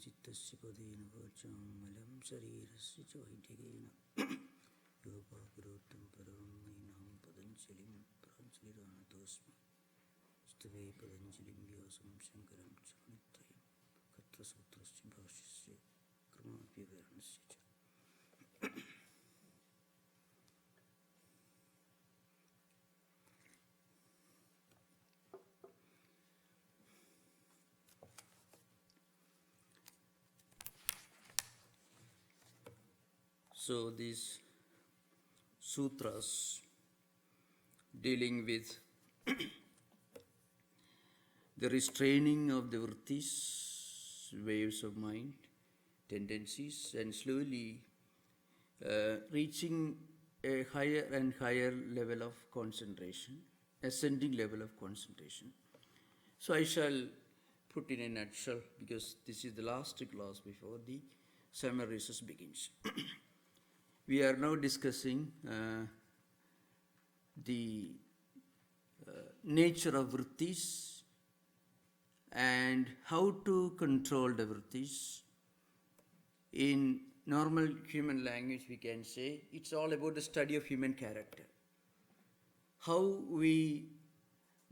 Chittasya padena vacham malam sharirasya chahityagena yoga gurutam param mainam Patanjalim pranjaliranatosmi stave Patanjalim vyasam shankaram chanitayam katra sutrasya bhashyasya kramapi varanasya cha. So these sutras dealing with the restraining of the vrittis, waves of mind, tendencies, and slowly reaching a higher and higher level of concentration, ascending level of concentration. So I shall put in a nutshell, because this is the last class before the summer recess begins. We are now discussing the nature of vrittis and how to control the vrittis. In normal human language, we can say it's all about the study of human character. How we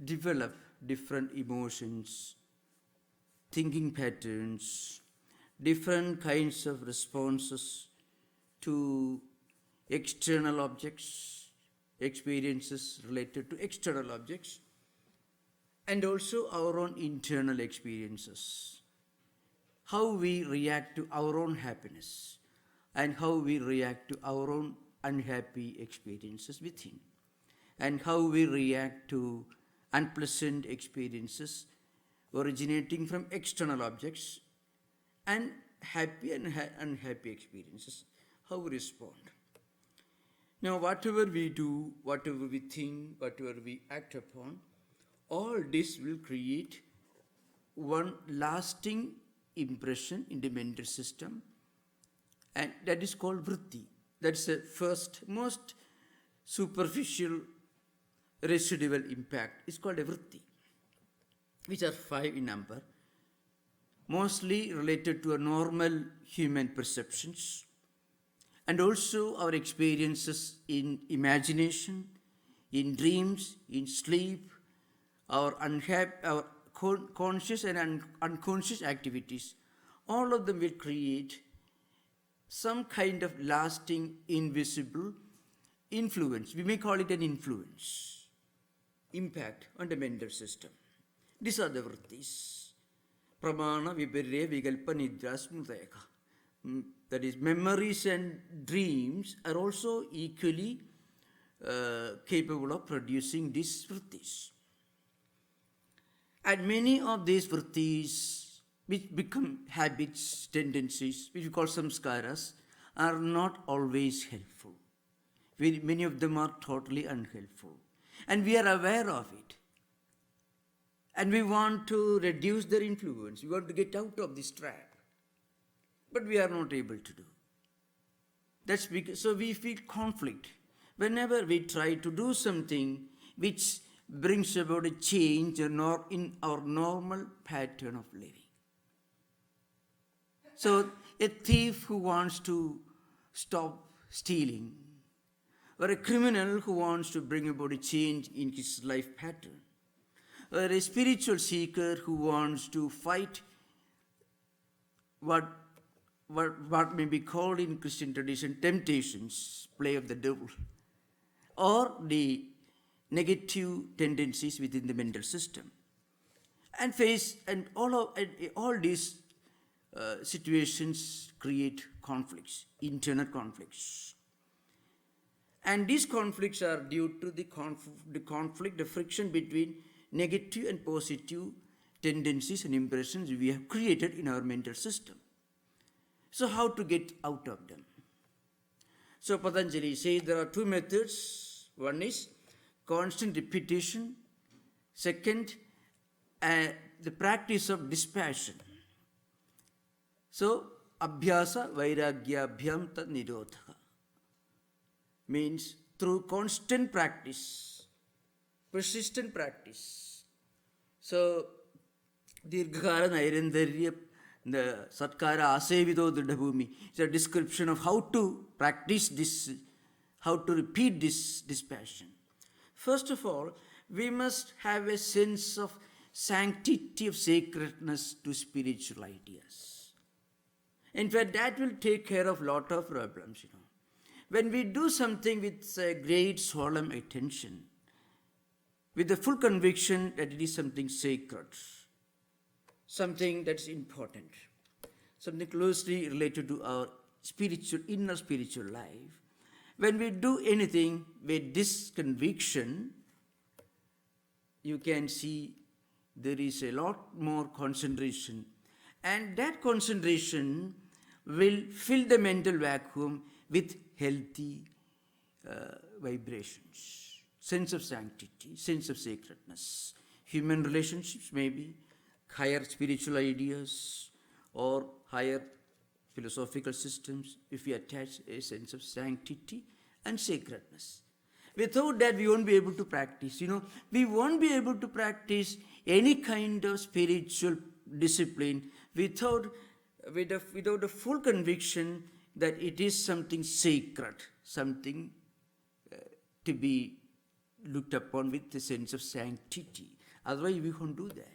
develop different emotions, thinking patterns, different kinds of responses to external objects, experiences related to external objects, and also our own internal experiences. How we react to our own happiness and how we react to our own unhappy experiences within, and how we react to unpleasant experiences originating from external objects and happy and unhappy experiences. How we respond. Now, whatever we do, whatever we think, whatever we act upon, all this will create one lasting impression in the mental system, and that is called vritti. That's the first, most superficial residual impact. It's called a vritti, which are 5 in number, mostly related to a normal human perceptions, and also our experiences in imagination, in dreams, in sleep, our conscious and unconscious activities. All of them will create some kind of lasting, invisible influence. We may call it an influence, impact on the mental system. These are the vrittis. Pramana, viparya, vikalpa, nidra, smudayaka. That is, memories and dreams are also equally capable of producing these vrittis. And many of these vrittis, which become habits, tendencies, which we call samskaras, are not always helpful. Many of them are totally unhelpful. And we are aware of it. And we want to reduce their influence. We want to get out of this trap. But we are not able to do. That's because, so we feel conflict whenever we try to do something which brings about a change in our normal pattern of living. So a thief who wants to stop stealing, or a criminal who wants to bring about a change in his life pattern, or a spiritual seeker who wants to fight what may be called in Christian tradition temptations, play of the devil, or the negative tendencies within the mental system, and all these situations create conflicts, internal conflicts, and these conflicts are due to the friction between negative and positive tendencies and impressions we have created in our mental system. So how to get out of them? So Patanjali says there are 2 methods. One is constant repetition. Second, the practice of dispassion. So abhyasa vairagyabhyam tad nirodha means through constant practice, persistent practice. So dirghara nairandarya The Satkara Asevido Dridhabhumi is a description of how to practice this, how to repeat this dispassion. First of all, we must have a sense of sanctity, of sacredness to spiritual ideas. In fact, that will take care of a lot of problems, When we do something with a great solemn attention, with the full conviction that it is something sacred, something that's important, something closely related to our inner spiritual life, when we do anything with this conviction, you can see there is a lot more concentration, and that concentration will fill the mental vacuum with healthy vibrations, sense of sanctity, sense of sacredness, human relationships maybe, higher spiritual ideas or higher philosophical systems, if we attach a sense of sanctity and sacredness. Without that, we won't be able to practice. We won't be able to practice any kind of spiritual discipline without a full conviction that it is something sacred, something to be looked upon with a sense of sanctity. Otherwise, we won't do that.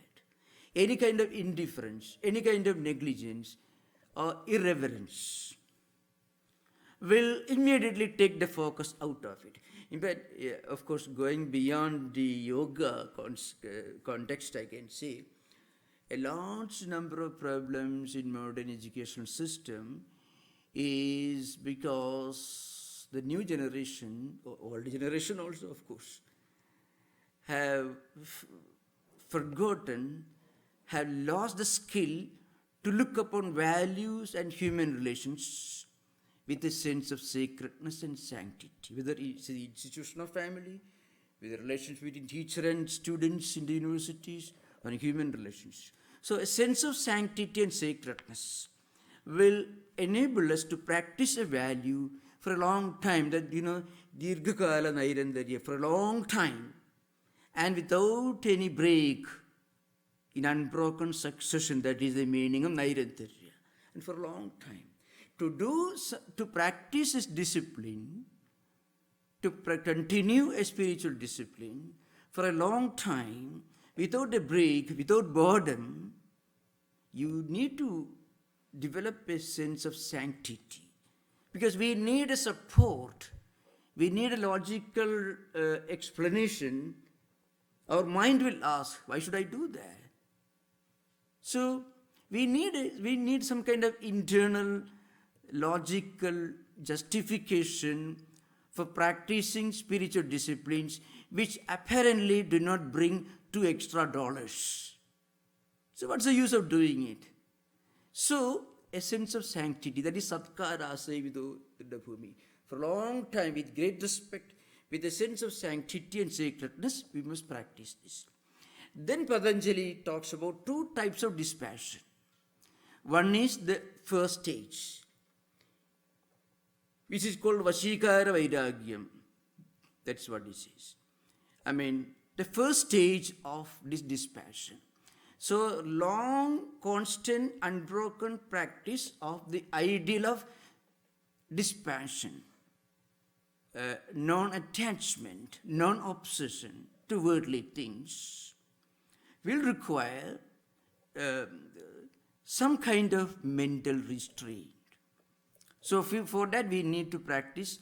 Any kind of indifference, any kind of negligence or irreverence will immediately take the focus out of it. In fact, of course, going beyond the yoga context, I can say a large number of problems in modern educational system is because the new generation, or old generation also, of course, have forgotten, have lost the skill to look upon values and human relations with a sense of sacredness and sanctity, whether it's the institution of family, with the relationship between teacher and students in the universities, or human relations. So a sense of sanctity and sacredness will enable us to practice a value for a long time, that, Dirghakala Nairandarya, for a long time, and without any break, in unbroken succession. That is the meaning of Nairantarya. And for a long time. To practice this discipline, to continue a spiritual discipline for a long time, without a break, without boredom, you need to develop a sense of sanctity. Because we need a support, we need a logical explanation. Our mind will ask, why should I do that? So we need some kind of internal logical justification for practicing spiritual disciplines which apparently do not bring $2 extra. So what's the use of doing it? So a sense of sanctity, that is Satkara Asevido Dridhabhumi. For a long time, with great respect, with a sense of sanctity and sacredness, we must practice this. Then Patanjali talks about two types of dispassion. One is the first stage, which is called Vashikara Vairagyam. That's what it says. The first stage of this dispassion. So long, constant, unbroken practice of the ideal of dispassion, non-attachment, non-obsession to worldly things will require some kind of mental restraint. So for that we need to practice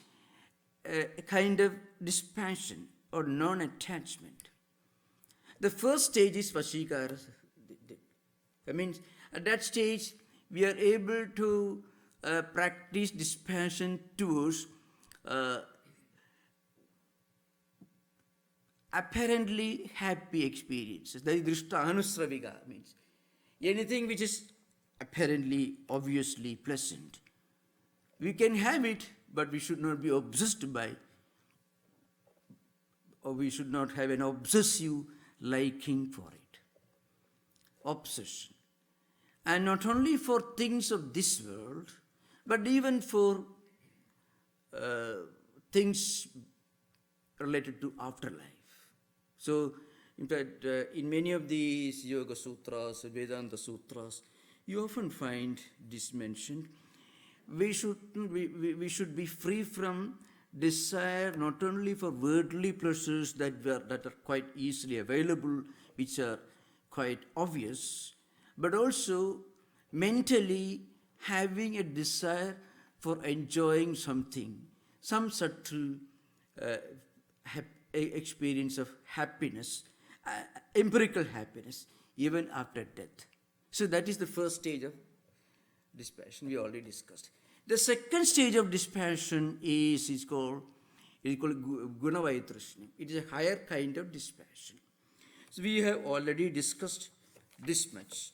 a kind of dispassion or non-attachment. The first stage is Vashikara. That means at that stage we are able to practice dispassion towards apparently happy experiences. That is Drishta Anusravika, means anything which is apparently, obviously pleasant. We can have it, but we should not be obsessed by, or we should not have an obsessive liking for it. Obsession. And not only for things of this world, but even for things related to afterlife. So, in fact, in many of these Yoga Sutras, Vedanta Sutras, you often find this mentioned. We should be free from desire not only for worldly pleasures that are quite easily available, which are quite obvious, but also mentally having a desire for enjoying something, some subtle experience of happiness, empirical happiness, even after death. So that is the first stage of dispassion we already discussed. The second stage of dispassion is called Gunavaitrishna. It is a higher kind of dispassion. So we have already discussed this much.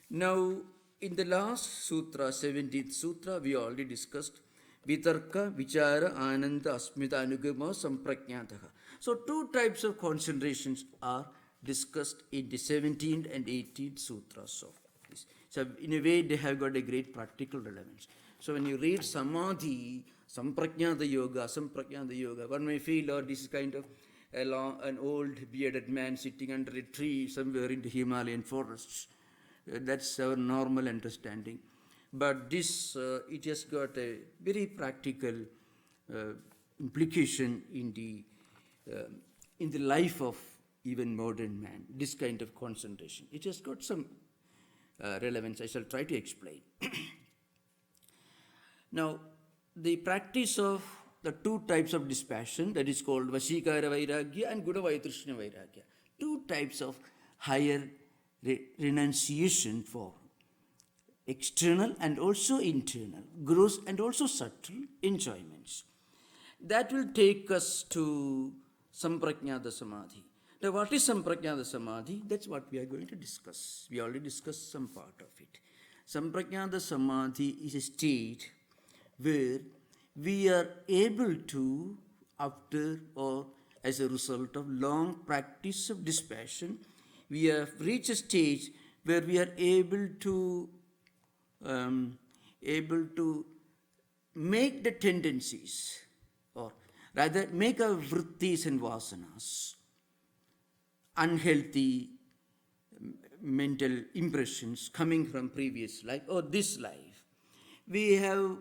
Now, in the last sutra, 17th sutra, we already discussed Vitarka, Vichara, Ananda, Asmita, Anugama, Sampragnataha. So two types of concentrations are discussed in the 17th and 18th sutras of this. So in a way, they have got a great practical relevance. So when you read Samadhi, Sampragnata Yoga, one may feel, oh, this is kind of an old bearded man sitting under a tree somewhere in the Himalayan forests. That's our normal understanding. But this, it has got a very practical implication in the life of even modern man, this kind of concentration. It has got some relevance. I shall try to explain. Now, the practice of the two types of dispassion, that is called Vashikara Vairagya and Gunavaitrishna Vairagya. Two types of higher renunciation for external and also internal, gross and also subtle enjoyments. That will take us to Sampragnata Samadhi. Now, what is Sampragnata Samadhi? That's what we are going to discuss. We already discussed some part of it. Sampragnata Samadhi is a state where we are able to, after or as a result of long practice of dispassion, we have reached a stage where we are able to make the tendencies, or rather make our vrittis and vasanas, unhealthy mental impressions coming from previous life or this life, we have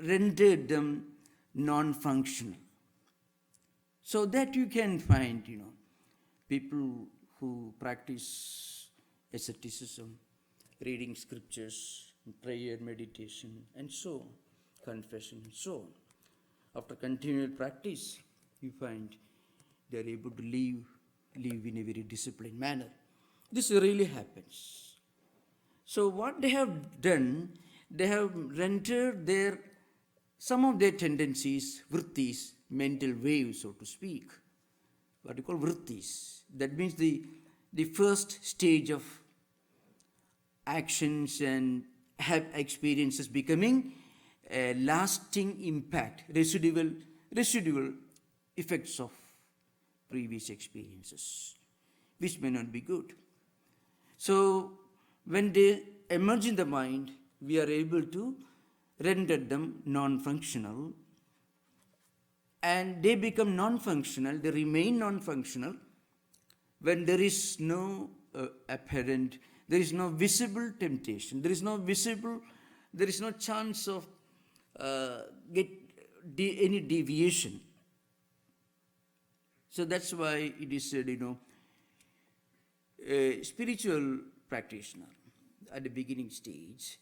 rendered them non-functional. So that you can find, people who practice asceticism, reading scriptures, prayer, meditation, and so on, confession, and so on. After continual practice, you find they are able to live in a very disciplined manner. This really happens. So what they have done, they have rendered some of their tendencies, vrittis, mental waves, so to speak, what you call vrittis. That means the first stage of actions and have experiences becoming a lasting impact, residual effects of previous experiences, which may not be good. So when they emerge in the mind, we are able to render them non-functional, and they become non-functional, they remain non-functional when there is no apparent, there is no visible temptation, there is no chance of any deviation. So that's why it is said, a spiritual practitioner at the beginning stage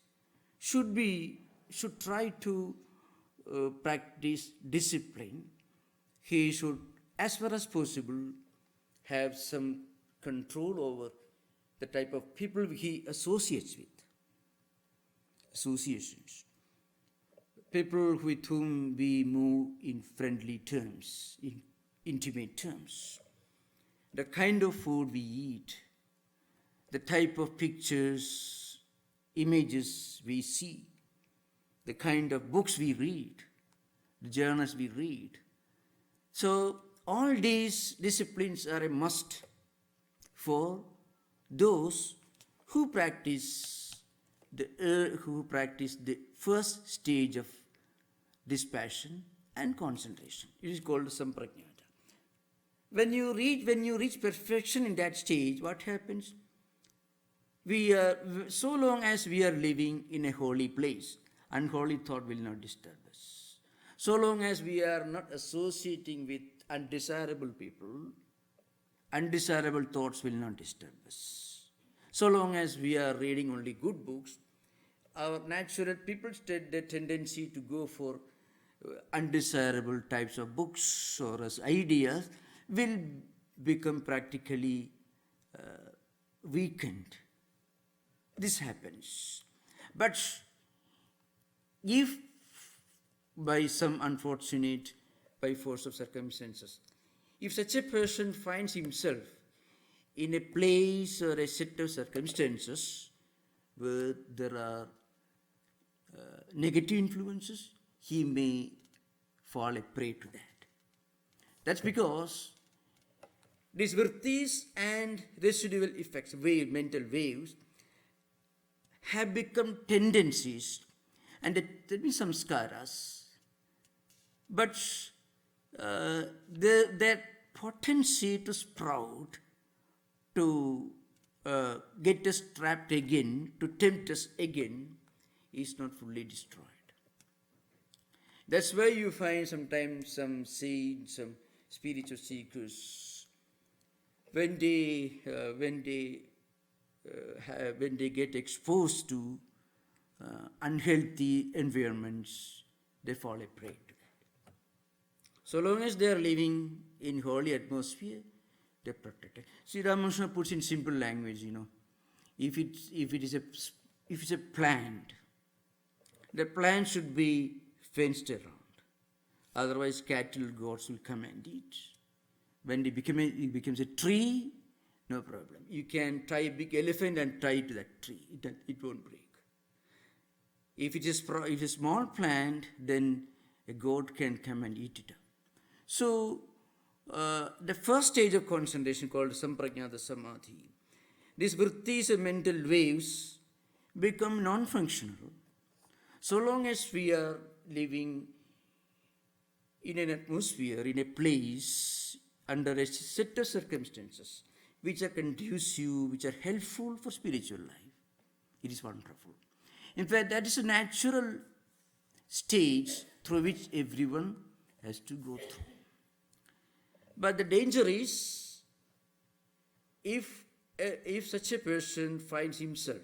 should try to practice discipline. He should, as far as possible, have some control over the type of people he associates with. Associations. People with whom we move in friendly terms, in intimate terms. The kind of food we eat, the type of pictures, images we see, the kind of books we read, the journals we read. So all these disciplines are a must for those who practice the first stage of dispassion and concentration. It is called sampragnata. When you reach perfection in that stage, what happens? so long as we are living in a holy place, unholy thought will not disturb us. So long as we are not associating with undesirable people, undesirable thoughts will not disturb us. So long as we are reading only good books, our natural people's tendency to go for undesirable types of books or as ideas will become practically weakened. This happens. But if by some unfortunate, by force of circumstances, if such a person finds himself in a place or a set of circumstances where there are negative influences, he may fall a prey to that. That's because these vrittis and residual effects, mental waves, have become tendencies, and there be some samskaras, but their potency to sprout, to get us trapped again, to tempt us again, is not fully destroyed. That's why you find sometimes some saints, some spiritual seekers, when they get exposed to unhealthy environments, they fall a prey to that. So long as they are living in holy atmosphere, they are protected. See, Ramakrishna puts in simple language, if it's a plant, the plant should be fenced around. Otherwise, cattle, goats will come and eat. When it becomes a tree, no problem. You can tie a big elephant and tie it to that tree. It won't break. If it is a small plant, then a goat can come and eat it up. So, the first stage of concentration called Samprajnata Samadhi, these vrittis and mental waves become non-functional so long as we are living in an atmosphere, in a place, under a set of circumstances which are conducive, which are helpful for spiritual life. It is wonderful. In fact, that is a natural stage through which everyone has to go through. But the danger is, if such a person finds himself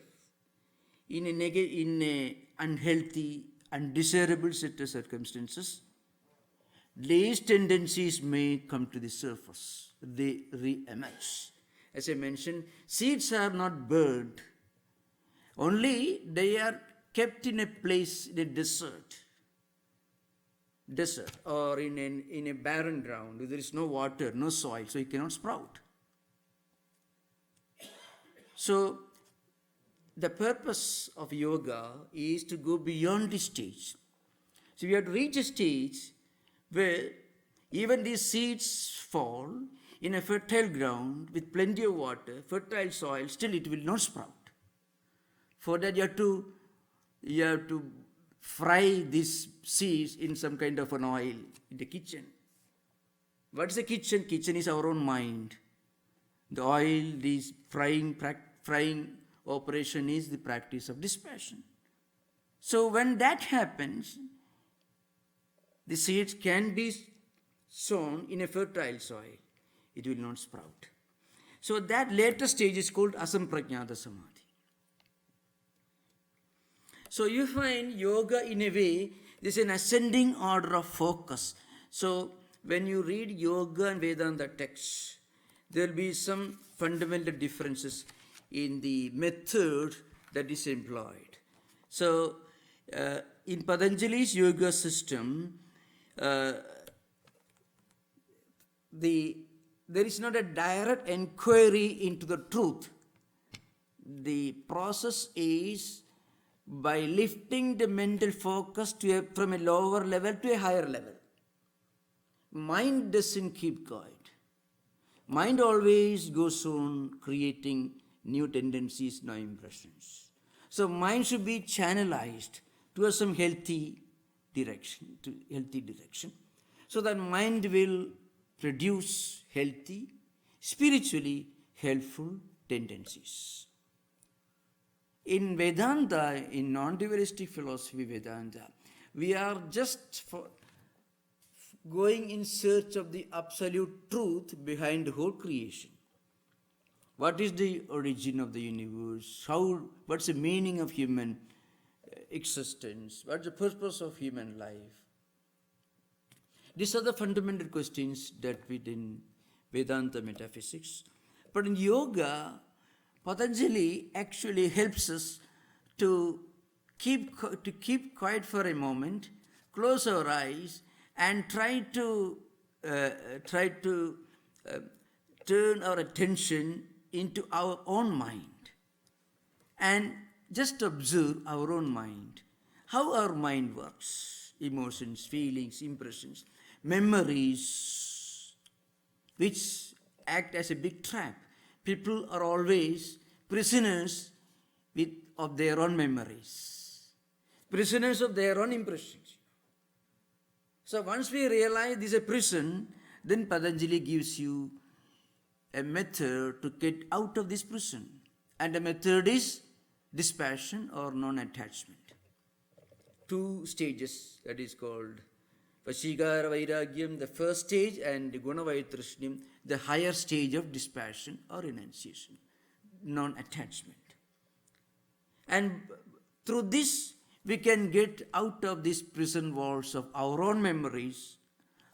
in a unhealthy, undesirable set of circumstances, these tendencies may come to the surface. They re-emerge. As I mentioned, seeds are not burned. Only they are kept in a place, in a desert or in a barren ground. There is no water, no soil, so it cannot sprout. So the purpose of yoga is to go beyond this stage. So we have to reach a stage where even these seeds fall in a fertile ground with plenty of water, fertile soil, still it will not sprout. For that you have to fry these seeds in some kind of an oil in the kitchen. What is the kitchen? Kitchen is our own mind. The oil, this frying operation is the practice of dispassion. So when that happens, the seeds can be sown in a fertile soil. It will not sprout. So that later stage is called Asamprajnata Samadhi. So you find yoga in a way, there's an ascending order of focus. So when you read yoga and Vedanta texts, there will be some fundamental differences in the method that is employed. So in Patanjali's yoga system, there is not a direct inquiry into the truth. The process is by lifting the mental focus from a lower level to a higher level. Mind doesn't keep quiet. Mind always goes on creating new tendencies, new impressions. So mind should be channelized towards some healthy direction, so that mind will produce healthy, spiritually helpful tendencies. In Vedanta, in non-dualistic philosophy Vedanta, we are just going in search of the absolute truth behind the whole creation. What is the origin of the universe? What's the meaning of human existence? What's the purpose of human life? These are the fundamental questions that within Vedanta metaphysics. But in yoga, Patanjali actually helps us to keep quiet for a moment, close our eyes, and try to turn our attention into our own mind and just observe our own mind, how our mind works, emotions, feelings, impressions, memories, which act as a big trap. People are always prisoners of their own memories, prisoners of their own impressions. So once we realize this is a prison, then Patanjali gives you a method to get out of this prison. And the method is dispassion or non-attachment. 2 stages, that is called Vashigara Vairagyam, the first stage, and Guna Vaitrishnam, the higher stage of dispassion or renunciation, non-attachment. And through this, we can get out of these prison walls of our own memories,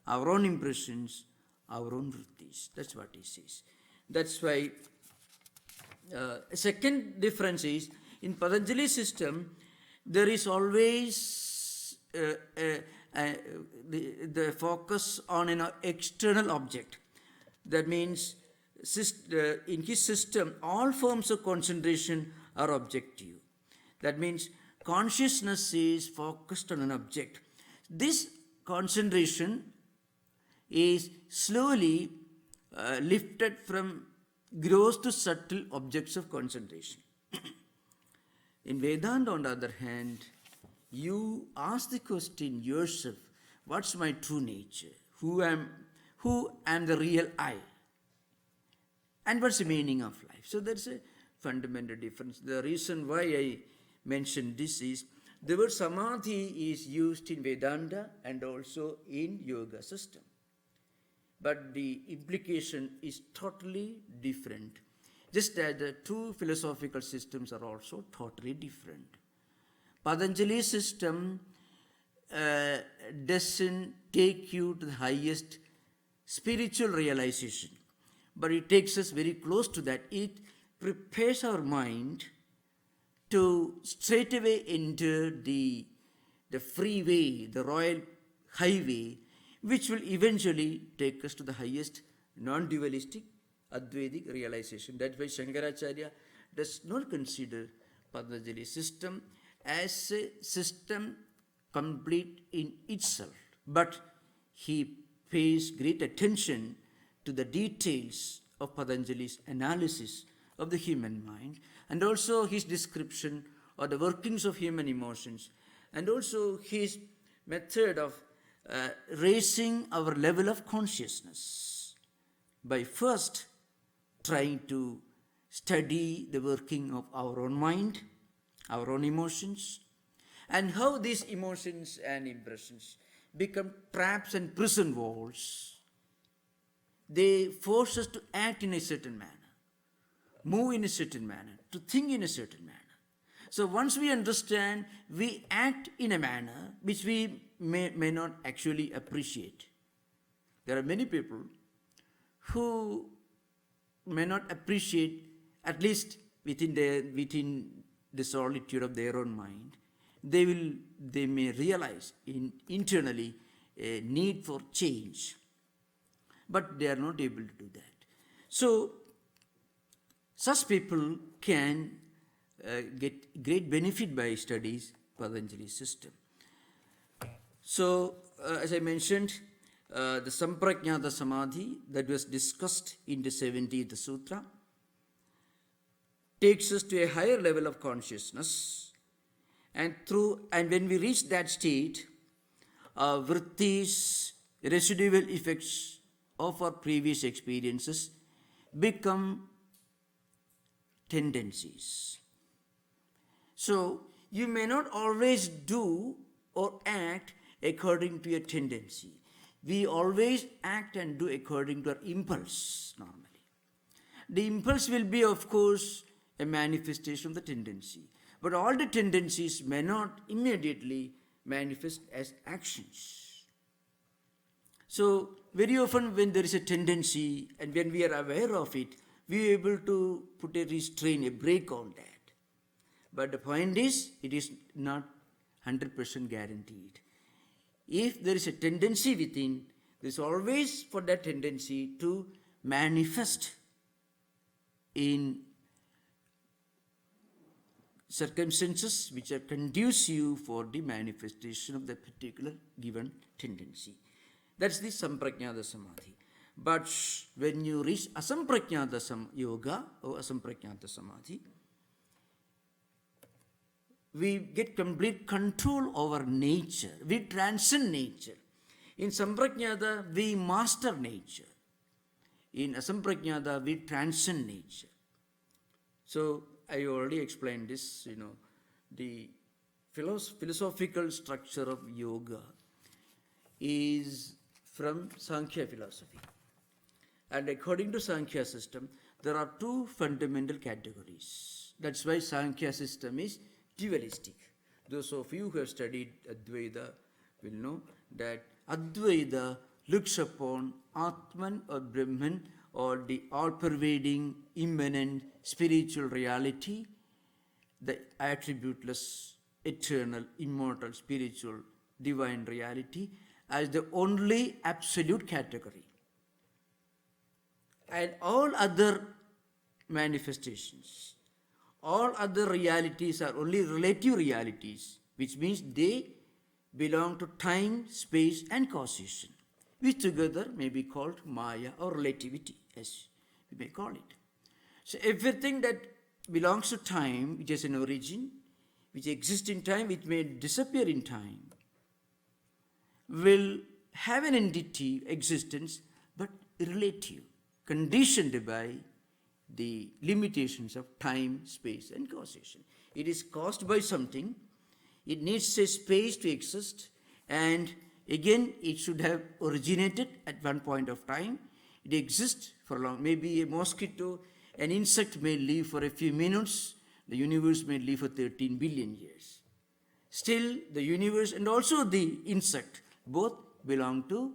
our own impressions, our own vrittis. That's what he says. That's why a second difference is, in Patanjali system, there is always the focus on an external object. That means in his system, all forms of concentration are objective. That means consciousness is focused on an object. This concentration is slowly lifted from gross to subtle objects of concentration. In Vedanta, on the other hand, you ask the question yourself, what's my true nature? Who am the real I? And what's the meaning of life? So there's a fundamental difference. The reason why I mentioned this is, the word Samadhi is used in Vedanta and also in Yoga system. But the implication is totally different. Just as the 2 philosophical systems are also totally different. Patanjali's system doesn't take you to the highest spiritual realization, but it takes us very close to that. It prepares our mind to straightaway enter the freeway, the royal highway, which will eventually take us to the highest non-dualistic Advaitic realization. That's why Shankaracharya does not consider Patanjali's system as a system complete in itself, but he pays great attention to the details of Patanjali's analysis of the human mind, and also his description of the workings of human emotions, and also his method of raising our level of consciousness by first trying to study the working of our own mind, our own emotions, and how these emotions and impressions become traps and prison walls. They force us to act in a certain manner, move in a certain manner, to think in a certain manner. So once we understand, we act in a manner which we may not actually appreciate. There are many people who may not appreciate, at least within the solitude of their own mind, they may realize internally a need for change, but they are not able to do that. So such people can get great benefit by studies Patanjali system. So as I mentioned, the Samprajnata Samadhi that was discussed in the 70th Sutra takes us to a higher level of consciousness, and when we reach that state, vrittis, residual effects of our previous experiences become tendencies. So you may not always do or act according to your tendency. We always act and do according to our impulse normally. The impulse will be, of course, a manifestation of the tendency. But all the tendencies may not immediately manifest as actions. So, very often when there is a tendency and when we are aware of it, we are able to put a restraint, a break on that. But the point is, it is not 100% guaranteed. If there is a tendency within, there is always for that tendency to manifest in circumstances which are conducive for the manifestation of the particular given tendency. That's the Samprajnata Samadhi. But when you reach Asamprajnata Yoga or Asamprajnata Samadhi, we get complete control over nature. We transcend nature. In Samprajnata, we master nature. In Asamprajnata, we transcend nature. So, I already explained this, the philosophical structure of yoga is from Sankhya philosophy. And according to Sankhya system, there are two fundamental categories. That's why Sankhya system is dualistic. Those of you who have studied Advaita will know that Advaita looks upon Atman or Brahman or the all-pervading, immanent, spiritual reality, the attributeless, eternal, immortal, spiritual, divine reality as the only absolute category. And all other manifestations, all other realities are only relative realities, which means they belong to time, space, and causation, which together may be called Maya or relativity, as we may call it. So everything that belongs to time, which has an origin, which exists in time, which may disappear in time, will have an entity, existence, but relative, conditioned by the limitations of time, space, and causation. It is caused by something, it needs a space to exist, and again it should have originated at one point of time. It exists for long. Maybe a mosquito, an insect may live for a few minutes, the universe may live for 13 billion years. Still, the universe and also the insect both belong to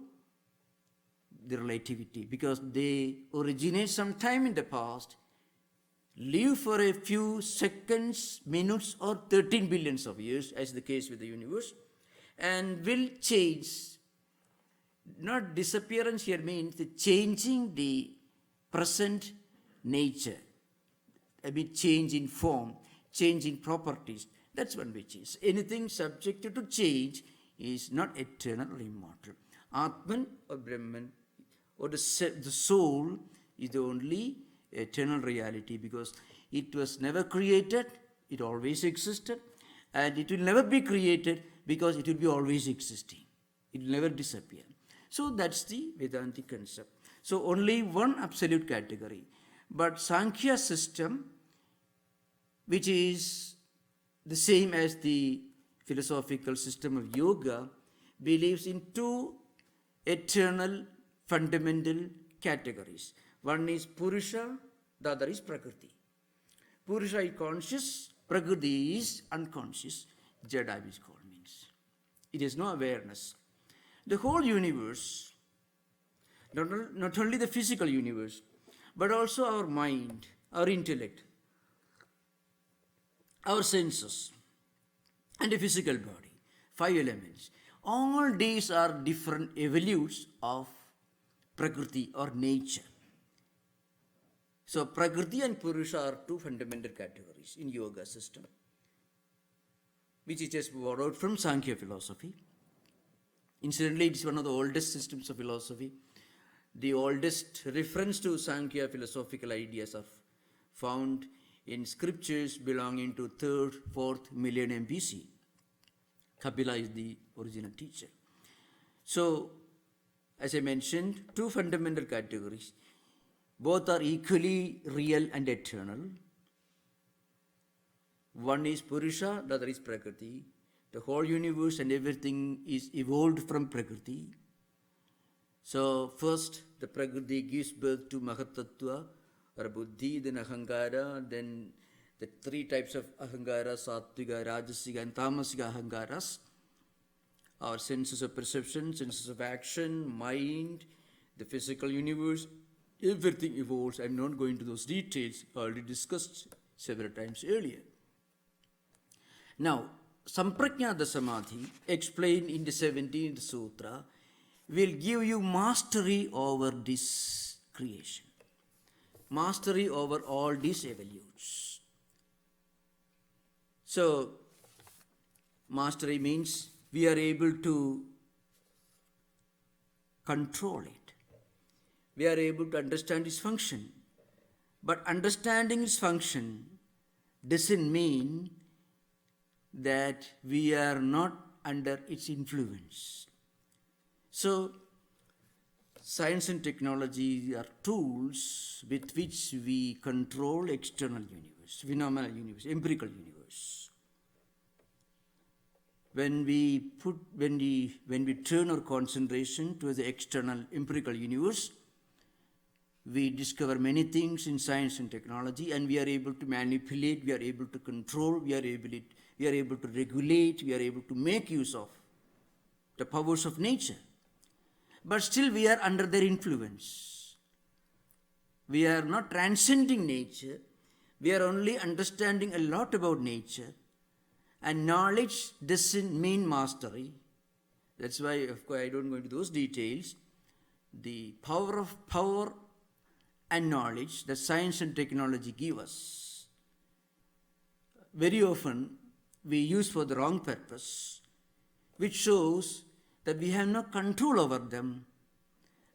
the relativity because they originate sometime in the past, live for a few seconds, minutes, or 13 billions of years, as the case with the universe, and will change. Not disappearance here means the changing the present nature. I mean, change in form, change in properties. That's one which is. Anything subjected to change is not eternal or immortal. Atman or Brahman or the soul is the only eternal reality because it was never created, it always existed, and it will never be created because it will be always existing. It will never disappear. So that's the Vedantic concept. So only one absolute category. But Sankhya system, which is the same as the philosophical system of yoga, believes in two eternal fundamental categories. One is Purusha, the other is Prakriti. Purusha is conscious, Prakriti is unconscious, Jada is called means. It has no awareness. The whole universe, not only the physical universe, but also our mind, our intellect, our senses, and the physical body, 5 elements. All these are different evolutes of Prakriti or nature. So Prakriti and Purusha are two fundamental categories in yoga system, which is just borrowed from Sankhya philosophy. Incidentally, it is one of the oldest systems of philosophy. The oldest reference to Sankhya philosophical ideas are found in scriptures belonging to 3rd, 4th millennium BC. Kapila is the original teacher. So, as I mentioned, two fundamental categories. Both are equally real and eternal. One is Purusha, the other is Prakriti. The whole universe and everything is evolved from Prakriti. So first the Prakriti gives birth to Mahatattva or Buddhi, then Ahankara, then the three types of Ahankara, Sattvika, Rajasiga and Tamasika Ahankaras. Our senses of perception, senses of action, mind, the physical universe, everything evolves. I'm not going into those details, already discussed several times earlier. Now, Samprajnata Samadhi, explained in the 17th Sutra, will give you mastery over this creation, mastery over all these evolutes. So, mastery means we are able to control it. We are able to understand its function. But understanding its function doesn't mean that we are not under its influence. So, science and technology are tools with which we control external universe, phenomenal universe, empirical universe. When we turn our concentration to the external empirical universe, we discover many things in science and technology, and we are able to manipulate, we are able to control, we are able to regulate, we are able to make use of the powers of nature. But still we are under their influence. We are not transcending nature, we are only understanding a lot about nature. And knowledge doesn't mean mastery. That's why, of course, I don't go into those details. The power and knowledge that science and technology give us, very often we use for the wrong purpose, which shows that we have no control over them.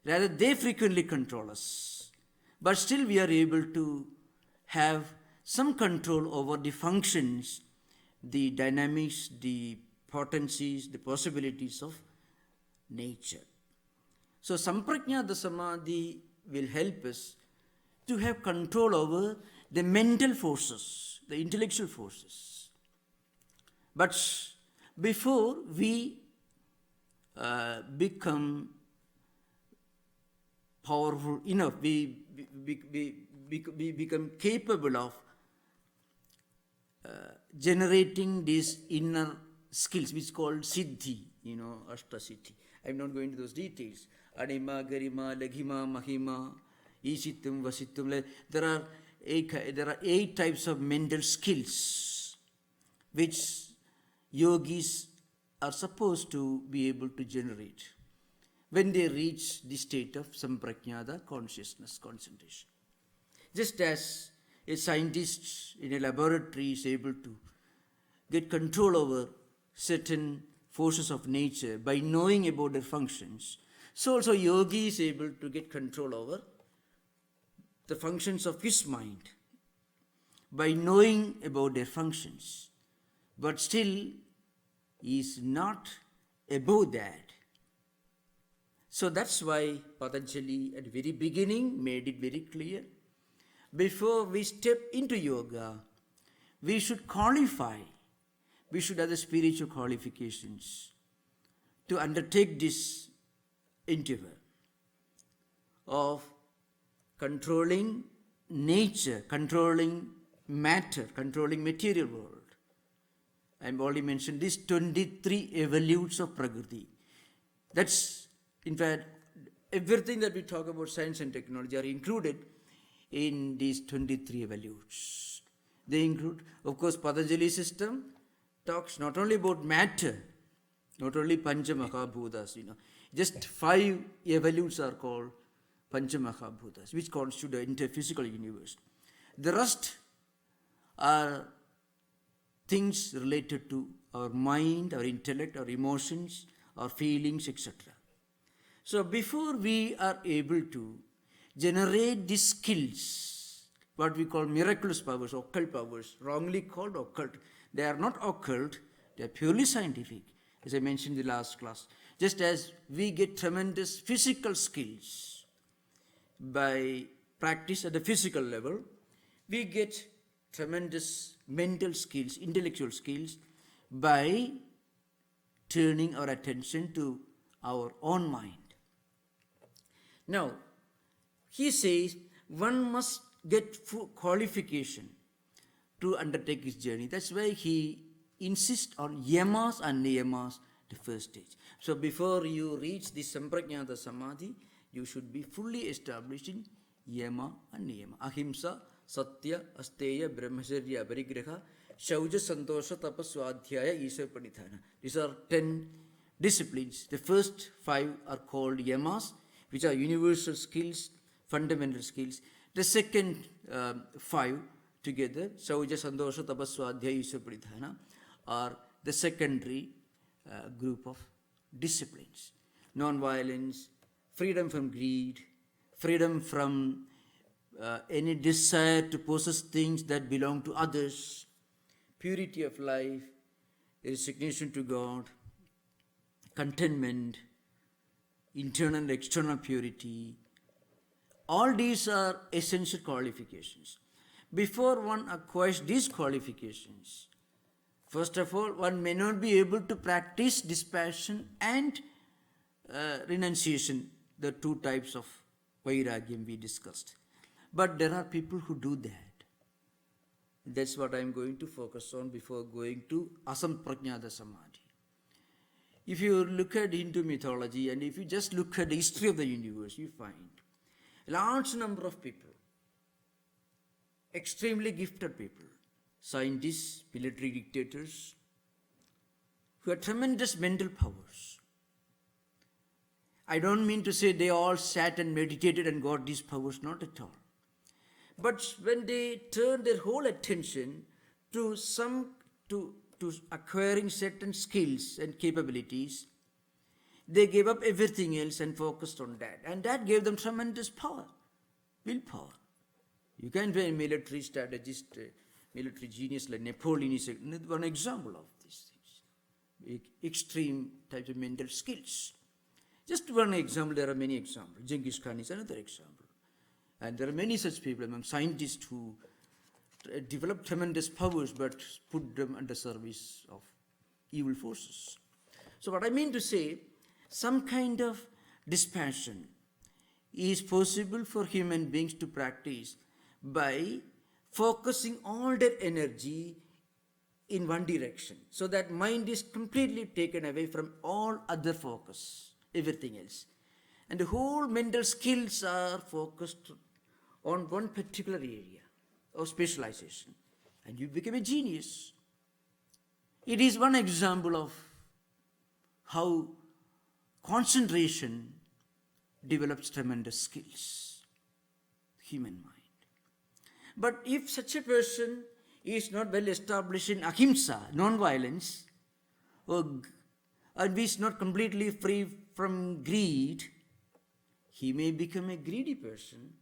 Rather, they frequently control us. But still we are able to have some control over the functions, the dynamics, the potencies, the possibilities of nature. So Samprajnata Samadhi will help us to have control over the mental forces, the intellectual forces. But before we become powerful enough, we become capable of generating these inner skills, which is called Siddhi, Ashta Siddhi. I'm not going into those details. Anima, Garima, Laghima, Mahima, Isittum, Vasittum. There are 8 types of mental skills which yogis are supposed to be able to generate when they reach the state of Samprajnata consciousness, concentration. Just as a scientist in a laboratory is able to get control over certain forces of nature by knowing about their functions, so also yogi is able to get control over the functions of his mind by knowing about their functions. But still, he is not above that. So that's why Patanjali at the very beginning made it very clear. Before we step into yoga, we should qualify. We should have the spiritual qualifications to undertake this endeavor of controlling nature, controlling matter, controlling material world. I've already mentioned these 23 evolutes of Prakriti. That's, in fact, everything that we talk about science and technology are included in these 23 evolutes. They include, of course, Patanjali system talks not only about matter, not only Panchamahabhutas, just 5 evolutes are called Panchamahabhutas, which constitute the interphysical universe. The rest are things related to our mind, our intellect, our emotions, our feelings, etc. So before we are able to generate these skills, what we call miraculous powers, occult powers, wrongly called occult. They are not occult, they are purely scientific, as I mentioned in the last class. Just as we get tremendous physical skills by practice at the physical level, we get tremendous mental skills, intellectual skills, by turning our attention to our own mind. Now, he says one must get full qualification to undertake his journey. That's why he insists on Yamas and Niyamas, the first stage. So before you reach the Samprajnata Samadhi, you should be fully established in Yama and Niyama. Ahimsa, Satya, Asteya, Brahmacharya, Parigraha, Shauja, Santosha, Tapas, Swadhyaya, Isha, Pranidhana. These are 10 disciplines. The first 5 are called Yamas, which are universal skills, fundamental skills. The second 5 together, Shauja, Santosha, Tapas, Swadhyaya, Isha, Pranidhana, are the secondary group of disciplines. Non-violence, freedom from greed, freedom from any desire to possess things that belong to others, purity of life, resignation to God, contentment, internal and external purity. All these are essential qualifications. Before one acquires these qualifications, first of all, one may not be able to practice dispassion and renunciation, the 2 types of vairagyam we discussed. But there are people who do that. That's what I'm going to focus on before going to Asamprajnata Samadhi. If you look at Hindu mythology and if you just look at the history of the universe, you find a large number of people, extremely gifted people, scientists, military dictators, who have tremendous mental powers. I don't mean to say they all sat and meditated and got these powers, not at all. But when they turned their whole attention to acquiring certain skills and capabilities, they gave up everything else and focused on that. And that gave them tremendous power, willpower. You can be a military strategist, military genius like Napoleon is one example of these things. Extreme types of mental skills. Just one example, there are many examples. Genghis Khan is another example. And there are many such people among scientists who develop tremendous powers but put them under service of evil forces. So what I mean to say, some kind of dispassion is possible for human beings to practice by focusing all their energy in one direction, so that mind is completely taken away from all other focus, everything else. And the whole mental skills are focused on one particular area of specialization. And you become a genius. It is one example of how concentration develops tremendous skills, human mind. But if such a person is not well established in ahimsa, non-violence, and is not completely free from greed, he may become a greedy person.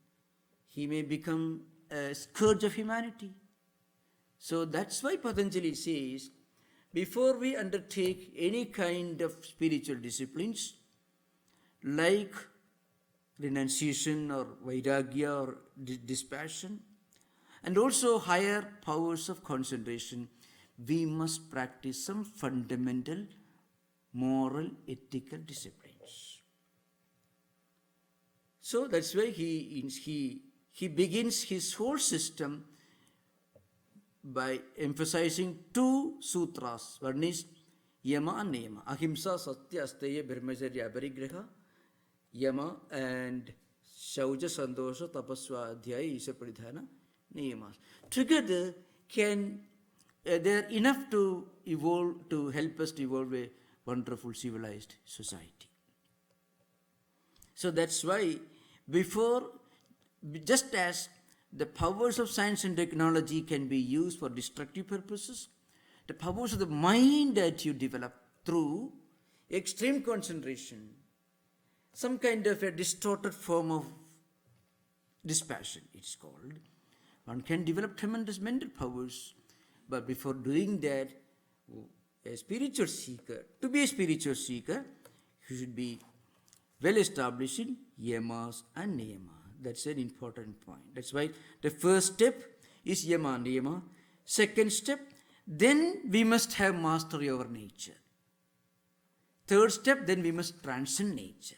He may become a scourge of humanity. So that's why Patanjali says, before we undertake any kind of spiritual disciplines, like renunciation or vairagya or dispassion, and also higher powers of concentration, we must practice some fundamental moral, ethical disciplines. So that's why he begins his whole system by emphasizing 2 sutras. One is Yama and Niyama. Ahimsa, Satya, Asteya, Brahmacharya, Parigraha. Yama and Shauja, Santosha, Tapasva, Adhyaya, Isha, Pranidhana, Niyamas. Together they are enough to evolve, to help us to evolve a wonderful civilized society. So that's why just as the powers of science and technology can be used for destructive purposes, the powers of the mind that you develop through extreme concentration, some kind of a distorted form of dispassion, it's called. One can develop tremendous mental powers, but before doing that, to be a spiritual seeker, you should be well established in Yamas and Niyamas. That's an important point. That's why the first step is Yama and Niyama. Second step, then we must have mastery over nature. Third step, then we must transcend nature.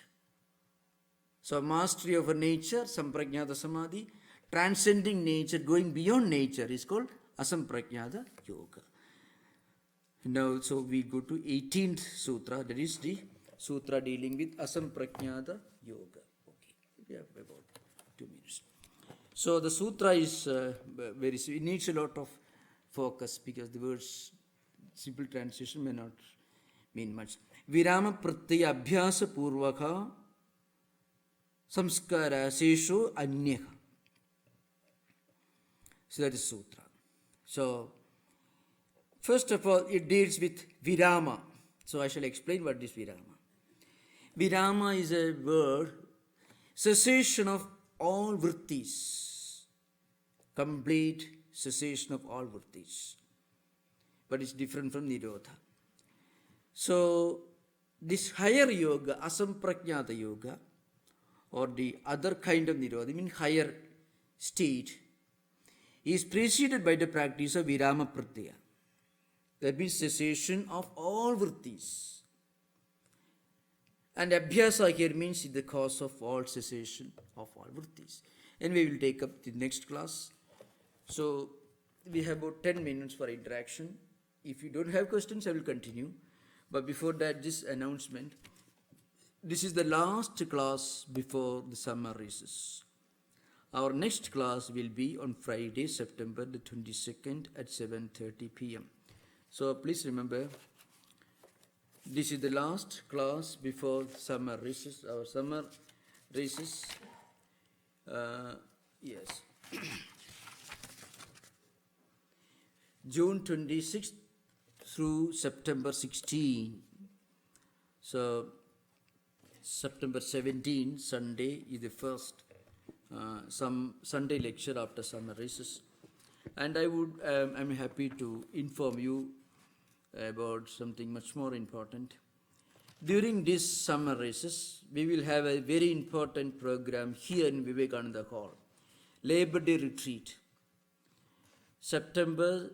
So mastery over nature, Samprajnata Samadhi. Transcending nature, going beyond nature is called Asamprajnata Yoga. Now, so we go to 18th Sutra, that is the Sutra dealing with Asamprajnata Yoga. Okay, we have about 2 minutes. So the Sutra is it needs a lot of focus because the words, simple translation may not mean much. Virama pratyaya abhyasa purvaka samskara sesho anyaha. So that is Sutra. So, first of all, it deals with virama. So I shall explain what is virama. Virama is a word, cessation of all vrittis, complete cessation of all vrittis. But it's different from nirodha. So, this higher yoga, asamprajnata yoga, or the other kind of nirodha, I mean higher state, is preceded by the practice of virama pratyaya. That means cessation of all vrittis. And abhyasa here means the cause of all cessation of all vrittis. And we will take up the next class. So we have about 10 minutes for interaction. If you don't have questions, I will continue. But before that, this announcement. This is the last class before the summer recess. Our next class will be on Friday, September the 22nd at 7:30 p.m. So please remember, this is the last class before summer recess. Our summer recess, yes, June 26th through September 16. So September 17, Sunday, is the first some Sunday lecture after summer recess. And I'm happy to inform you about something much more important. During this summer recess, we will have a very important program here in Vivekananda Hall, Labor Day Retreat, Saturday,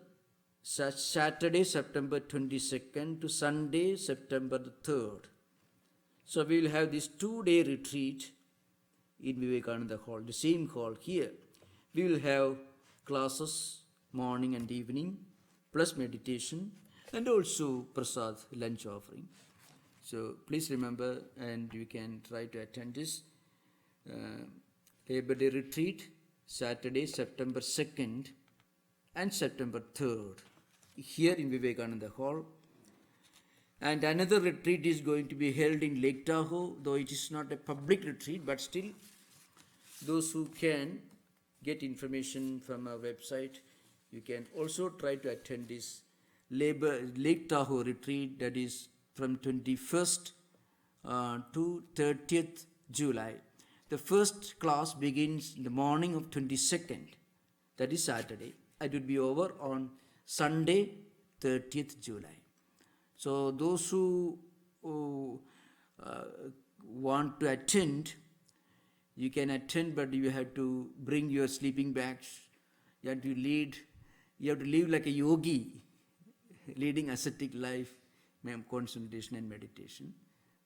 September 22nd to Sunday, September the 3rd. So we will have this 2-day retreat in Vivekananda Hall, the same hall here. We will have classes morning and evening, plus meditation, and also prasad, lunch offering. So please remember, and you can try to attend this Labor Day retreat, Saturday, September 2nd and September 3rd, here in Vivekananda Hall. And another retreat is going to be held in Lake Tahoe, though it is not a public retreat, but still those who can get information from our website, you can also try to attend this Lake Tahoe retreat, that is from 21st to 30th July. The first class begins in the morning of 22nd, that is Saturday. It will be over on Sunday, 30th July. So those who want to attend, you can attend, but you have to bring your sleeping bags. You have to live like a yogi, leading ascetic life, concentration and meditation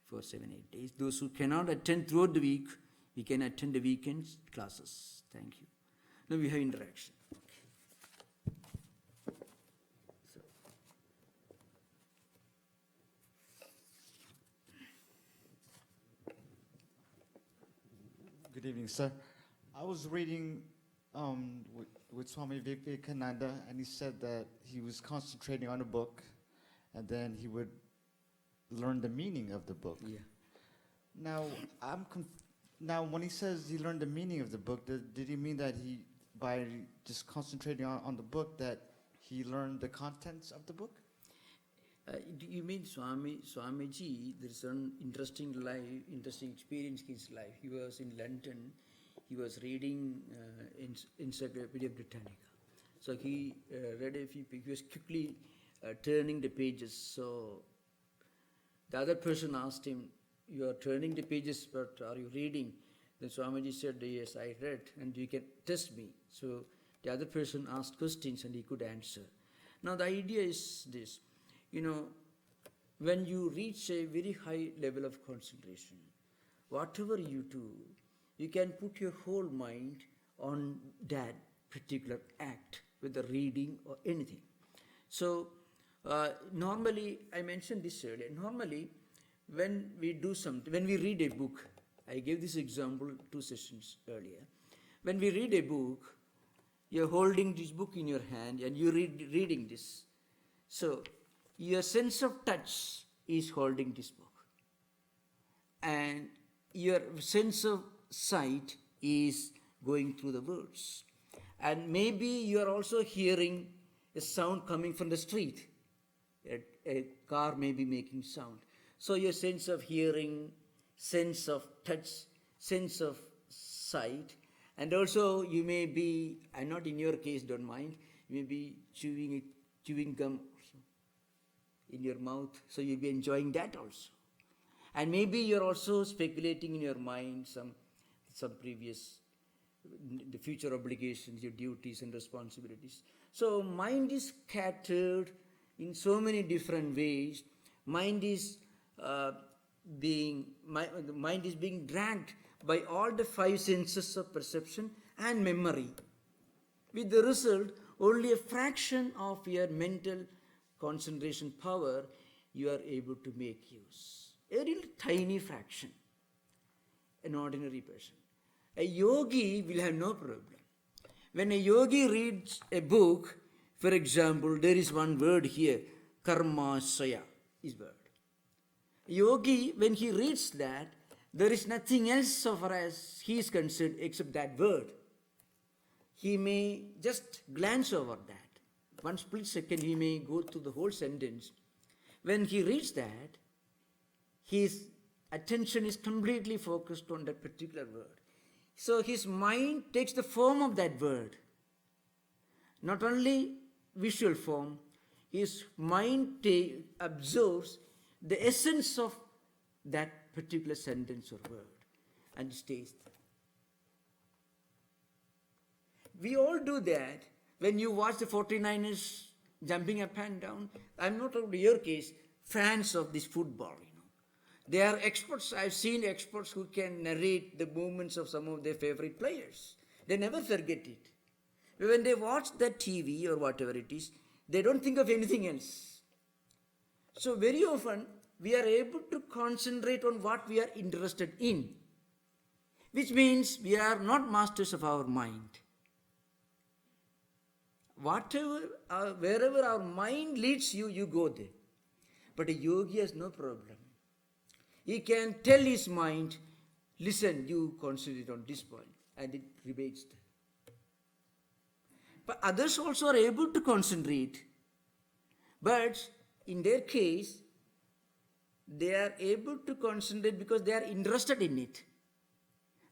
for 7-8 days. Those who cannot attend throughout the week, we can attend the weekends classes. Thank you. Now we have interaction. Good evening, sir. I was reading with Swami Vivekananda, and he said that he was concentrating on a book, and then he would learn the meaning of the book. Yeah. Now, now when he says he learned the meaning of the book, did he mean that he, by just concentrating on the book, that he learned the contents of the book? You mean Swamiji, there is an interesting experience in his life. He was in London, he was reading Encyclopedia Britannica. So he read a few pages, he was quickly turning the pages. So the other person asked him, you are turning the pages, but are you reading? Then Swamiji said, yes, I read, and you can test me. So The other person asked questions and he could answer. Now the idea is this, when you reach a very high level of concentration, whatever you do, you can put your whole mind on that particular act, whether reading or anything. So normally, I mentioned this earlier, normally when we do something, when we read a book, I gave this example 2 sessions earlier. When we read a book, you're holding this book in your hand and you're reading this. So your sense of touch is holding this book. And your sense of sight is going through the words. And maybe you're also hearing a sound coming from the street. A car may be making sound. So your sense of hearing, sense of touch, sense of sight, and also you may be, and not in your case, don't mind, you may be chewing gum also in your mouth, so you'll be enjoying that also. And maybe you're also speculating in your mind some previous, the future obligations, your duties and responsibilities. So mind is scattered in so many different ways. Mind is being dragged by all the 5 senses of perception and memory. With the result, only a fraction of your mental concentration power you are able to make use. A little tiny fraction. An ordinary person. A yogi will have no problem. When a yogi reads a book, for example, there is one word here, karmasaya is word. A yogi, when he reads that, there is nothing else so far as he is concerned except that word. He may just glance over that. 1 split second he may go through the whole sentence. When he reads that, his attention is completely focused on that particular word. So his mind takes the form of that word. Not only visual form, his mind absorbs the essence of that particular sentence or word and stays there. We all do that when you watch the 49ers jumping up and down. I'm not talking about your case, fans of this football. They are experts. I've seen experts who can narrate the movements of some of their favorite players. They never forget it. When they watch the TV or whatever it is, they don't think of anything else. So very often, we are able to concentrate on what we are interested in, which means we are not masters of our mind. Wherever our mind leads you, you go there. But a yogi has no problem. He can tell his mind, listen, you concentrate on this point, and it remains there. But others also are able to concentrate. But in their case, they are able to concentrate because they are interested in it.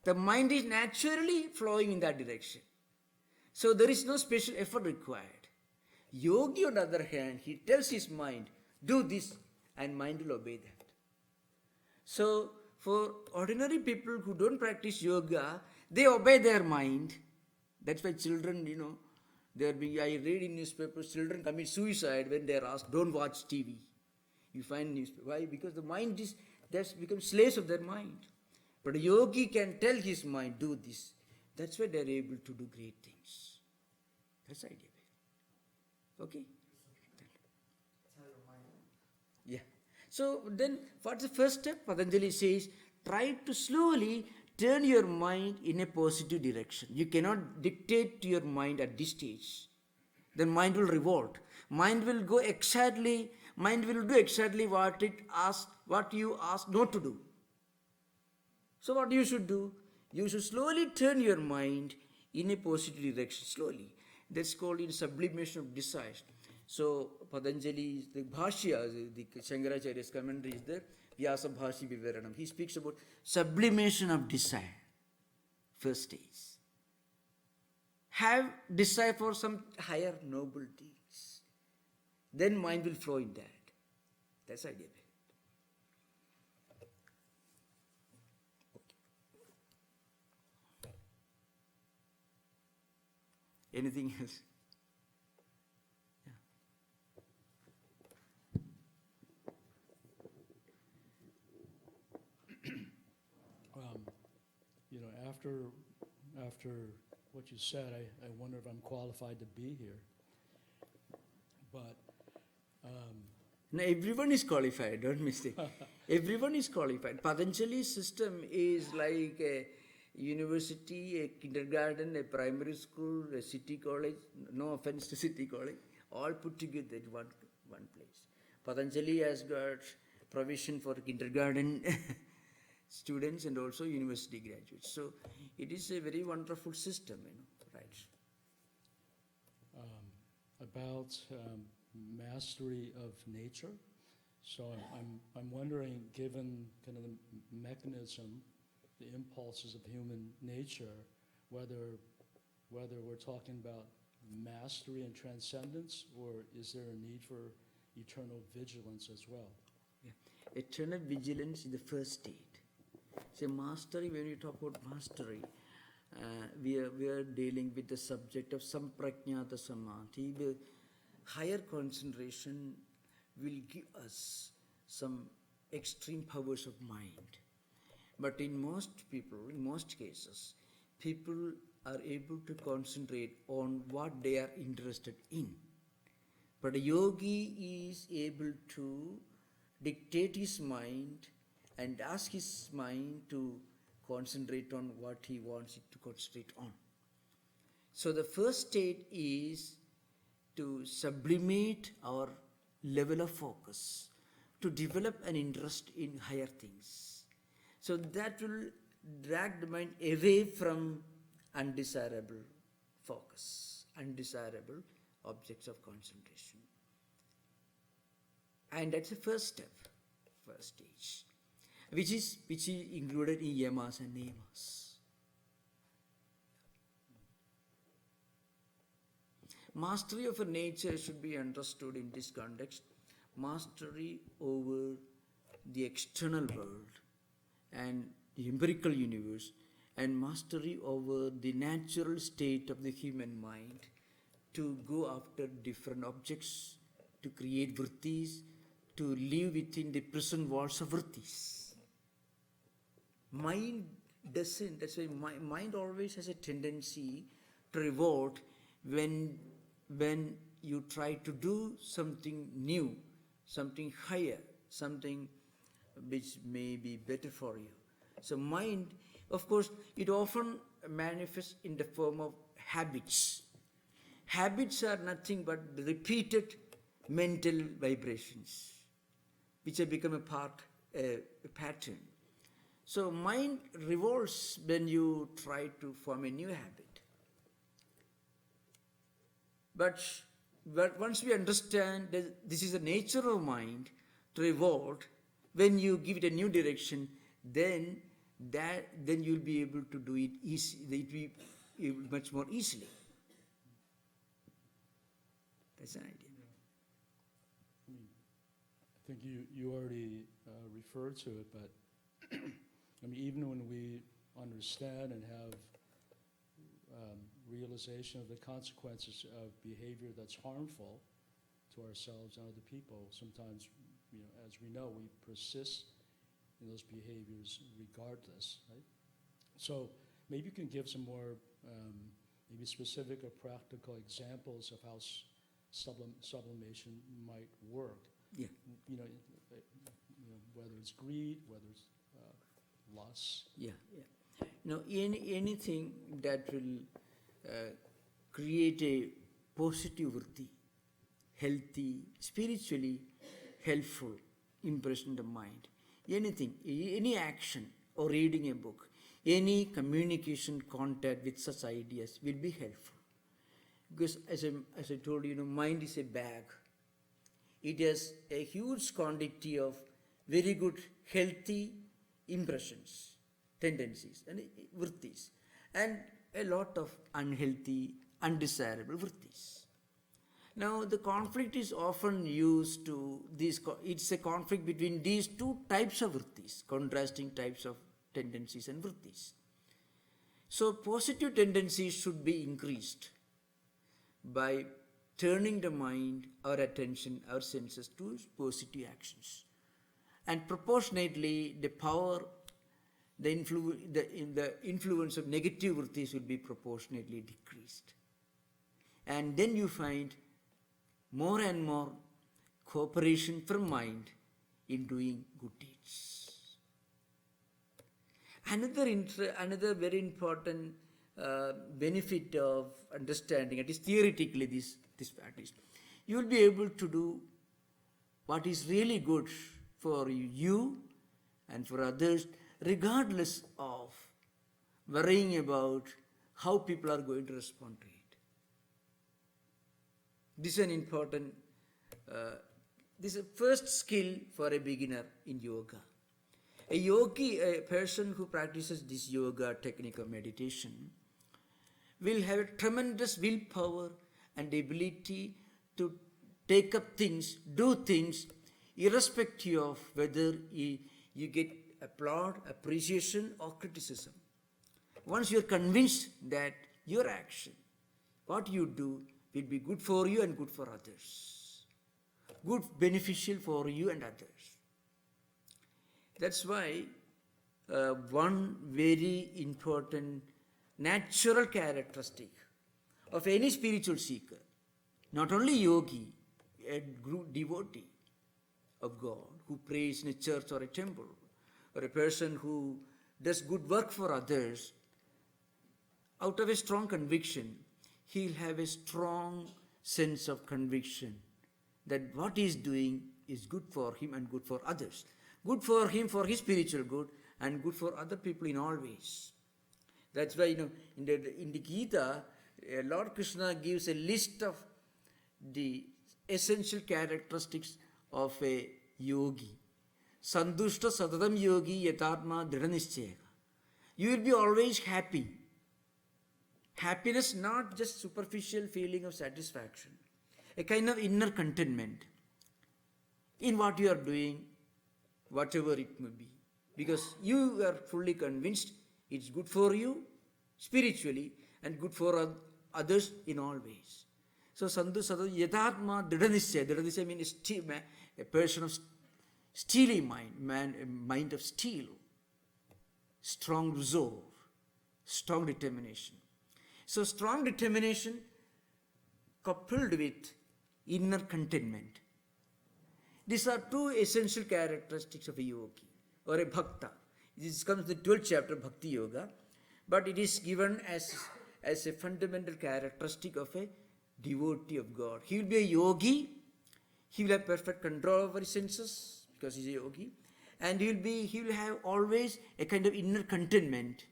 The mind is naturally flowing in that direction. So there is no special effort required. Yogi, on the other hand, he tells his mind, do this, and mind will obey that. So for ordinary people who don't practice yoga, they obey their mind. That's why children, I read in newspapers, children commit suicide when they are asked, don't watch TV. You find newspaper. Why? Because the mind that's become slaves of their mind. But a yogi can tell his mind, do this. That's why they are able to do great things. That's the idea. Okay? Yeah. So then, what's the first step? Patanjali says, try to slowly turn your mind in a positive direction. You cannot dictate to your mind at this stage. Then mind will revolt. Mind will do exactly what you ask not to do. So what you should do? You should slowly turn your mind in a positive direction, slowly. That's called in sublimation of desires. So Patanjali, the Bhashya, the Shankaracharya's commentary is there, Vyasa Bhashi Vivaranam. He speaks about sublimation of desire, first stage. Have desire for some higher noble deeds. Then mind will flow in that. That's the idea. Anything else? You know, after what you said, I wonder if I'm qualified to be here. But No, everyone is qualified, don't mistake. Everyone is qualified. Patanjali's system is like a university, a kindergarten, a primary school, a city college, no offense to city college, all put together at one place. Patanjali has got provision for kindergarten students and also university graduates. So it is a very wonderful system, right? about mastery of nature. So I'm wondering, given kind of the mechanism, the impulses of human nature, whether we're talking about mastery and transcendence, or is there a need for eternal vigilance as well? Yeah. Eternal vigilance is the first state. So mastery, when you talk about mastery, we are dealing with the subject of samprajñāta samadhi. The higher concentration will give us some extreme powers of mind. But in most people, in most cases, people are able to concentrate on what they are interested in. But a yogi is able to dictate his mind and ask his mind to concentrate on what he wants it to concentrate on. So the first state is to sublimate our level of focus, to develop an interest in higher things. So that will drag the mind away from undesirable focus, undesirable objects of concentration. And that's the first step, first stage, which is included in Yamas and Niyamas. Mastery of a nature should be understood in this context. Mastery over the external world and the empirical universe, and mastery over the natural state of the human mind to go after different objects, to create vrittis, to live within the prison walls of vrittis. Mind doesn't, that's why mind always has a tendency to revolt when you try to do something new, something higher, something which may be better for you. So mind, of course, it often manifests in the form of habits. Habits are nothing but repeated mental vibrations, which have become a pattern. So mind revolts when you try to form a new habit. But once we understand that this is the nature of mind to revolt, when you give it a new direction, then you'll be able to do it easy. It will be much more easily. That's an idea. Yeah. I think you already referred to it, but I mean, even when we understand and have realization of the consequences of behavior that's harmful to ourselves and other people, sometimes, as we know, we persist in those behaviors regardless, right? So maybe you can give some more maybe specific or practical examples of how sublimation might work. Yeah. Whether it's greed, whether it's lust. Yeah. Anything that will create a positive vritti, healthy, spiritually helpful impression in the mind. Anything, any action or reading a book, any communication contact with such ideas will be helpful. Because as I told you, mind is a bag. It has a huge quantity of very good, healthy impressions, tendencies, and vrittis, and a lot of unhealthy, undesirable vrittis. Now, the conflict is often used to it's a conflict between these two types of vrittis, contrasting types of tendencies and vrittis. So, positive tendencies should be increased. by turning the mind, our attention, our senses to positive actions. And proportionately, the power, the influence of negative vrittis will be proportionately decreased. And then you find more and more cooperation from mind in doing good deeds. Another very important benefit of understanding, at least theoretically, this practice, you will be able to do what is really good for you and for others, regardless of worrying about how people are going to respond to it. This is an important, this is a first skill for a beginner in yoga. A yogi, a person who practices this yoga technique of meditation, will have a tremendous willpower and ability to take up things, do things, irrespective of whether you get applaud, appreciation or criticism. Once you are convinced that your action, what you do, will be good for you and good for others, good, beneficial for you and others. That's why one very important natural characteristic of any spiritual seeker, not only yogi, a devotee of God who prays in a church or a temple, or a person who does good work for others, out of a strong conviction, he'll have a strong sense of conviction that what he is doing is good for him and good for others. Good for him for his spiritual good and good for other people in all ways. That's why, in the Gita, Lord Krishna gives a list of the essential characteristics of a yogi. Sandushta Satatam Yogi Yatatma Dridhanishchaya. You will be always happy. Happiness, not just superficial feeling of satisfaction, a kind of inner contentment in what you are doing, whatever it may be, because you are fully convinced it's good for you spiritually and good for others in all ways. So Sandhu Sadhu Yadatma Dridhanishchaya. Dridhanishchaya means a person of steely mind, a mind of steel, strong resolve, strong determination. So strong determination coupled with inner contentment. These are two essential characteristics of a yogi or a bhakta. This comes in the 12th chapter, Bhakti Yoga, but it is given as a fundamental characteristic of a devotee of God. He will be a yogi, he will have perfect control over his senses because he is a yogi, and he will have always a kind of inner contentment.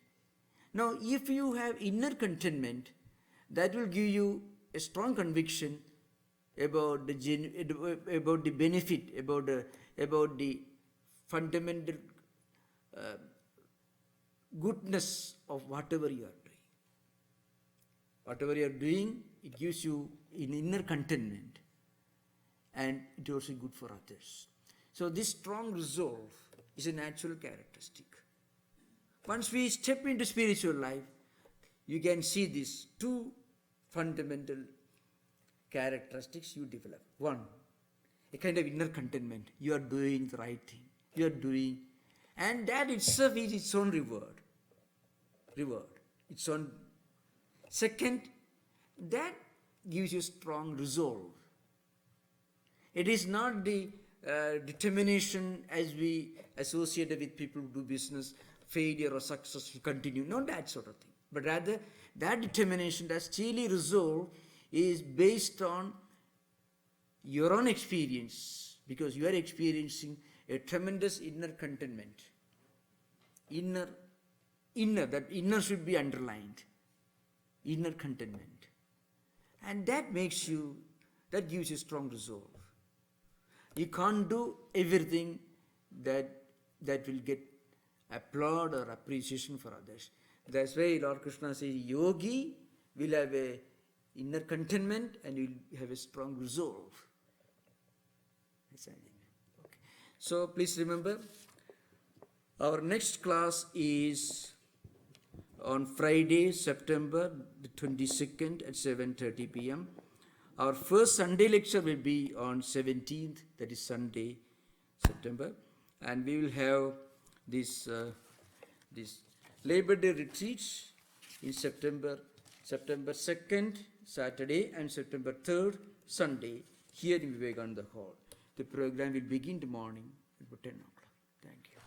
Now, if you have inner contentment, that will give you a strong conviction about the benefit, about the fundamental goodness of whatever you are doing. Whatever you are doing, it gives you an inner contentment, and it is also good for others. So this strong resolve is a natural characteristic. Once we step into spiritual life, you can see these two fundamental characteristics you develop. One, a kind of inner contentment. You are doing the right thing. You are doing, and that itself is its own reward. Its own. Second, that gives you strong resolve. It is not the determination as we associate with people who do business, failure or success to continue. Not that sort of thing. But rather, that determination, that steely resolve is based on your own experience, because you are experiencing a tremendous inner contentment. That inner should be underlined. Inner contentment. And that gives you strong resolve. You can't do everything that will get applaud or appreciation for others. That's why Lord Krishna says yogi will have a inner contentment and will have a strong resolve. Okay. So please remember, our next class is on Friday, September the 22nd at 7:30 p.m. Our first Sunday lecture will be on 17th, that is Sunday, September, and we will have this Labor Day retreats in September 2nd, Saturday, and September 3rd, Sunday, here in Vivekananda Hall. The program will begin in the morning at 10 o'clock. Thank you.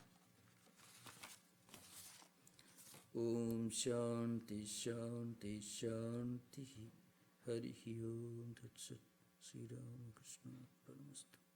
Om Shanti Shanti Shanti Hari Om Tat Sat Sri Ramakrishna Paramastu.